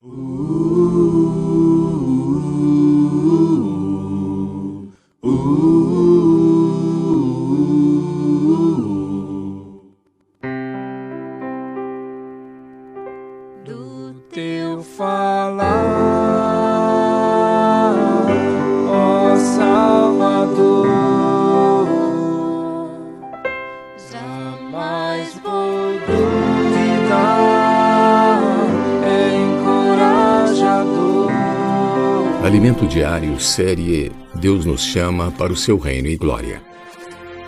Do teu falar, ó Salvador, jamais vou duvidar, é encorajador. Alimento Diário, série Deus nos chama para o seu reino e glória.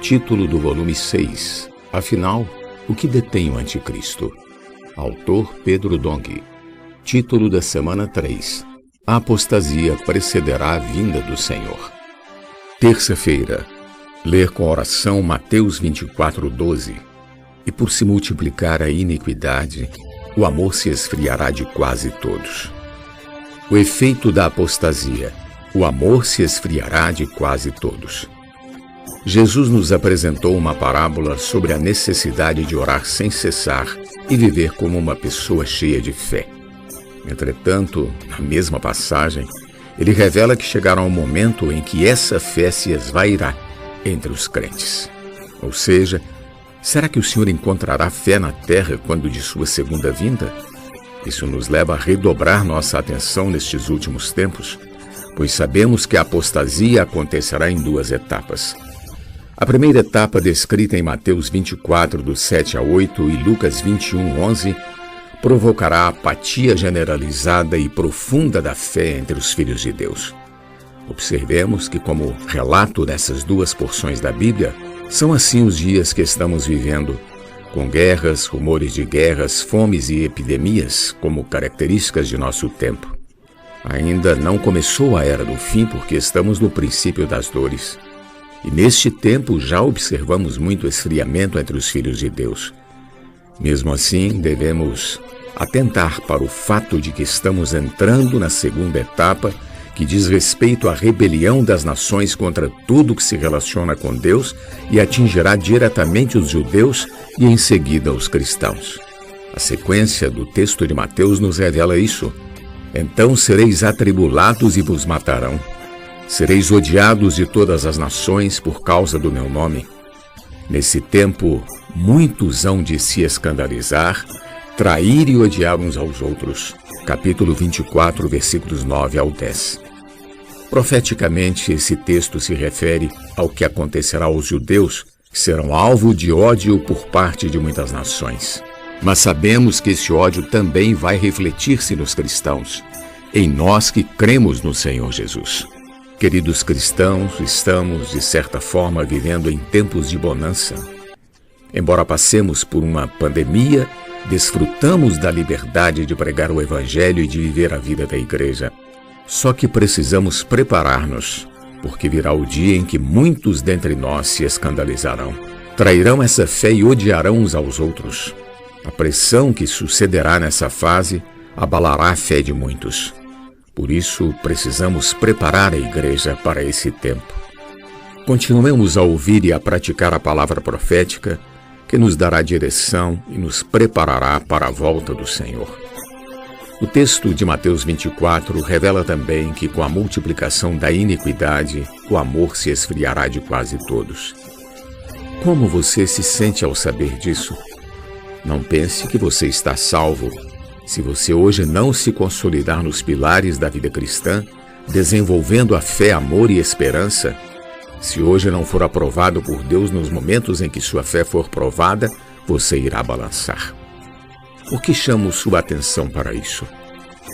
Título do volume 6. Afinal, o que detém o anticristo? Autor Pedro Dong. Título da semana 3. A apostasia precederá a vinda do Senhor. Terça-feira. Ler com oração Mateus 24:12. E por se multiplicar a iniquidade, o amor se esfriará de quase todos. O efeito da apostasia. O amor se esfriará de quase todos. Jesus nos apresentou uma parábola sobre a necessidade de orar sem cessar e viver como uma pessoa cheia de fé. Entretanto, na mesma passagem, ele revela que chegará um momento em que essa fé se esvairá entre os crentes. Ou seja, será que o Senhor encontrará fé na terra quando de sua segunda vinda? Isso nos leva a redobrar nossa atenção nestes últimos tempos, pois sabemos que a apostasia acontecerá em duas etapas. A primeira etapa, descrita em Mateus 24, do 7 a 8 e Lucas 21, 11, provocará a apatia generalizada e profunda da fé entre os filhos de Deus. Observemos que, como relato dessas duas porções da Bíblia, são assim os dias que estamos vivendo, com guerras, rumores de guerras, fomes e epidemias como características de nosso tempo. Ainda não começou a era do fim porque estamos no princípio das dores. E neste tempo já observamos muito esfriamento entre os filhos de Deus. Mesmo assim, devemos atentar para o fato de que estamos entrando na segunda etapa, que diz respeito à rebelião das nações contra tudo que se relaciona com Deus e atingirá diretamente os judeus e em seguida os cristãos. A sequência do texto de Mateus nos revela isso. Então sereis atribulados e vos matarão. Sereis odiados de todas as nações por causa do meu nome. Nesse tempo, muitos hão de se escandalizar, trair e odiar uns aos outros. Capítulo 24, versículos 9 ao 10. Profeticamente, esse texto se refere ao que acontecerá aos judeus, que serão alvo de ódio por parte de muitas nações. Mas sabemos que esse ódio também vai refletir-se nos cristãos, em nós que cremos no Senhor Jesus. Queridos cristãos, estamos, de certa forma, vivendo em tempos de bonança. Embora passemos por uma pandemia, desfrutamos da liberdade de pregar o Evangelho e de viver a vida da igreja. Só que precisamos preparar-nos, porque virá o dia em que muitos dentre nós se escandalizarão. Trairão essa fé e odiarão uns aos outros. A pressão que sucederá nessa fase abalará a fé de muitos. Por isso, precisamos preparar a igreja para esse tempo. Continuemos a ouvir e a praticar a palavra profética, que nos dará direção e nos preparará para a volta do Senhor. O texto de Mateus 24 revela também que, com a multiplicação da iniquidade, o amor se esfriará de quase todos. Como você se sente ao saber disso? Não pense que você está salvo. Se você hoje não se consolidar nos pilares da vida cristã, desenvolvendo a fé, amor e esperança, se hoje não for aprovado por Deus nos momentos em que sua fé for provada, você irá balançar. Por que chamo sua atenção para isso?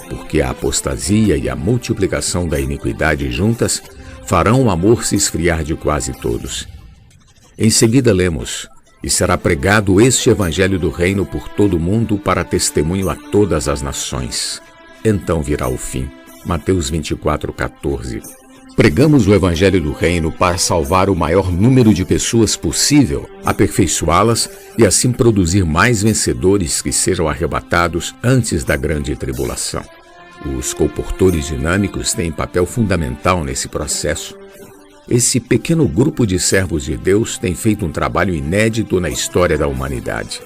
Porque a apostasia e a multiplicação da iniquidade juntas farão o amor se esfriar de quase todos. Em seguida lemos: e será pregado este evangelho do reino por todo o mundo para testemunho a todas as nações. Então virá o fim. Mateus 24:14. Pregamos o evangelho do reino para salvar o maior número de pessoas possível, aperfeiçoá-las e assim produzir mais vencedores que sejam arrebatados antes da grande tribulação. Os colportores dinâmicos têm papel fundamental nesse processo. Esse pequeno grupo de servos de Deus tem feito um trabalho inédito na história da humanidade.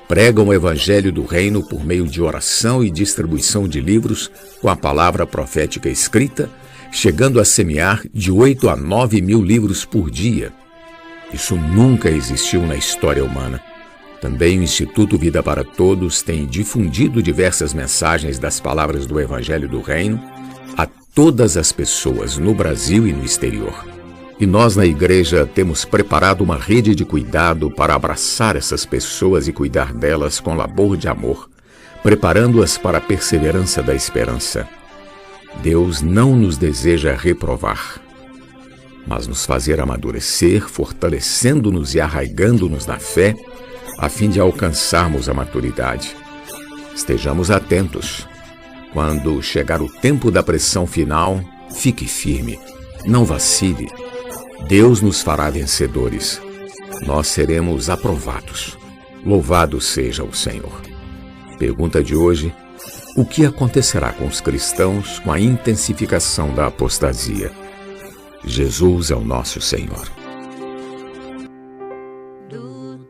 Pregam o evangelho do reino por meio de oração e distribuição de livros com a palavra profética escrita, chegando a semear de 8 a 9 mil livros por dia. Isso nunca existiu na história humana. Também o Instituto Vida para Todos tem difundido diversas mensagens das palavras do Evangelho do Reino a todas as pessoas no Brasil e no exterior. E nós na igreja temos preparado uma rede de cuidado para abraçar essas pessoas e cuidar delas com labor de amor, preparando-as para a perseverança da esperança. Deus não nos deseja reprovar, mas nos fazer amadurecer, fortalecendo-nos e arraigando-nos na fé, a fim de alcançarmos a maturidade. Estejamos atentos. Quando chegar o tempo da pressão final, fique firme, não vacile. Deus nos fará vencedores. Nós seremos aprovados. Louvado seja o Senhor. Pergunta de hoje: o que acontecerá com os cristãos com a intensificação da apostasia? Jesus é o nosso Senhor.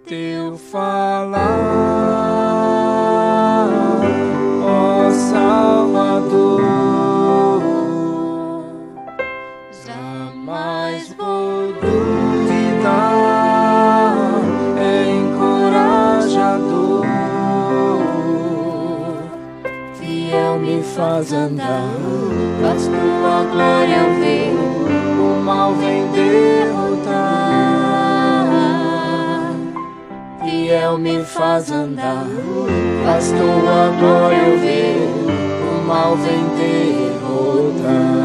Teu falar, ó Salvador, jamais vou duvidar, é encorajador, fiel me faz andar, faz tua glória ver, o mal vem derrotar. Fiel me faz andar, faz tua glória ver, o mal vem derrotar.